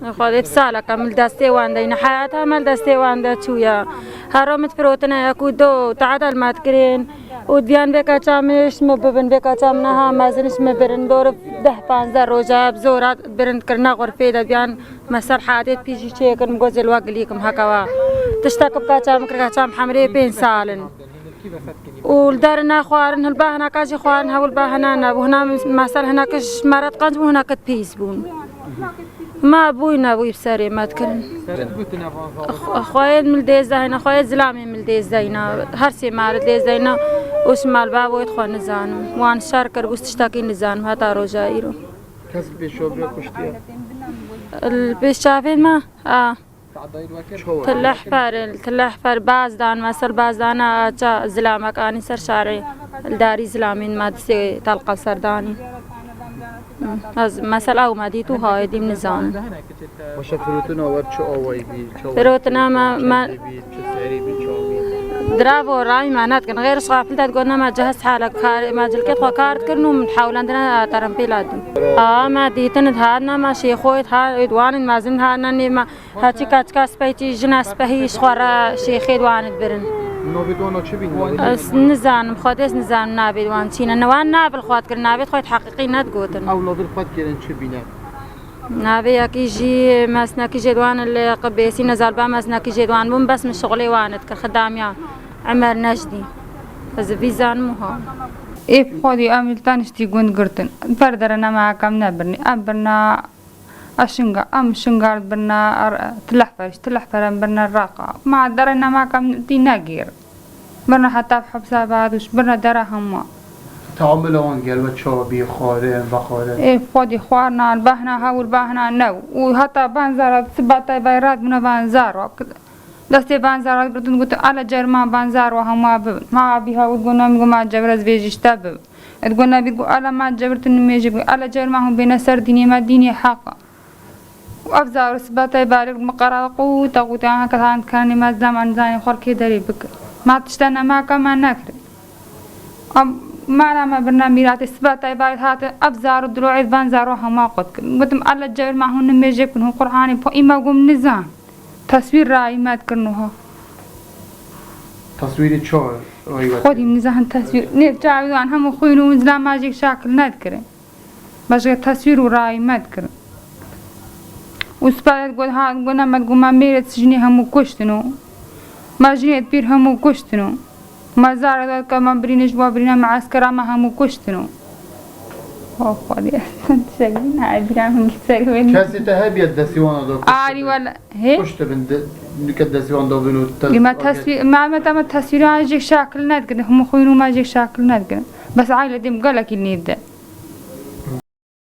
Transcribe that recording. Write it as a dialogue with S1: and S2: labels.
S1: خودت سالا کامل دسته وانده این حیات همال دسته وانده چویا هرامت فروتنا یکو دو تعادل مات کرین و دیان بکا چامش مببن بکا چامنها مازنش مبرن دور 10-15 روزا بزورات برند کرنا غرفه دا بیان مثل حادث پیجی چیکن مگوز الوقت لیکم هکوا تشتاک بکا چام کرکا چام حمره 5 سالن والدارنا خوارن الباهنا كاجي خوارن هول باهنا وهنا مثلا هناك مرات قنج وهناك تبيسبون ما ابوينا ابوي بساري ما تكلم اخويا من ديزاينا اخويا زلامي من ديزاينا هرسي مال ديزاينا وش مال باب ويدخل نزانم وان شاركر بس تشتاكي نزانم هتا روجايرو
S2: كسب بشوبي كشتيا
S1: البيشافين ما تلحفر بازدان مثل بازدانا تا زلامك اني سر شارعي الداري زلامين ما دسي تلقى سرداني مثل او ما ديتو هاي دي من زان
S2: وش فروتنا ورچ اوي بي
S1: فروتنا ما درافو راي معنات كان غير صافل تقولنا ما جهز حالك ما جلكت وكارت كرنو من حول عندنا ترمبيلات ما ديتن هادنا ما شيخويت ها ادوان ما زين هادنا ما هاتي كاس بيتي جناس بهيش خورا شيخي دوان برن
S2: نوبيدونا چه بين
S1: نزان خودس نزان نابيد وان تينا نوان نابل خوات كر نابيد خويت حقيقي نتقوتن
S2: اولاد الخوات كيرن چه بينا
S1: نابي كيجي مسنا كيجي دوان اللي قبيسي نزال با مسنا كيجي دوان بم بس من شغلي وانت كخداميا عمر نجدي از فيزان موها
S3: ايه خودي املتان اشتيقون قرتن بردرنا معكم نبرني امبرنا اشنغا ام شنغار برنا تلحفر برنا الراقة ما درنا معكم دي ناقير برنا حتى بحبسا بعدوش برنا درهم
S2: تعاملون قلبت شوبي خارن بخارن
S3: ايه خودي خوارنا البهنا هاول بهنا نو وحتى بانزارات سباتاي بايرات من بانزار دسته بانزارات بردن قلت على جرما بانزار وهم ما بيها وتقولنا مقو ما جبرز بيجيش تابب تقولنا بيقو على ما جبرت النميجي على جرما هم بين سرديني ما ديني حقا وأفزار سباتاي بالغ مقرا قوة هكذا كان ما زمان زاني خوركي داري بك ما تشتنا ما كمان نكر ما ما برنامجات سباتاي بالغ هات أفزار الدروع بانزار وهم قلت على الجبر ما هو نميجي كنه قرآني فإما قوم نزان تصوير رأي ما تكرنوها
S2: تصوير شو
S3: خودي من زهن تصوير نرجع عن هم خوينو مزلا ماجيك شكل نذكره باش تصوير ورأي ما تكرن وسبالت قول ها قلنا ما تقول ما ميرت سجني هم كشتنو ما جنيت بير هم كشتنو ما زار كمان برينش وابرينا معسكر ما هم كشتنو خودي تشغلين هاي برامج تسوين
S2: كاسي تهابي الدسيوان دو
S3: عاري ولا هي
S2: كشت بند الدسيوان دو بنو
S3: ما تصوير ما تم التصوير يجيك شكل نذكر هم خوينو ما يجيك شكل نذكر بس عائلة دي مقالك اللي يبدأ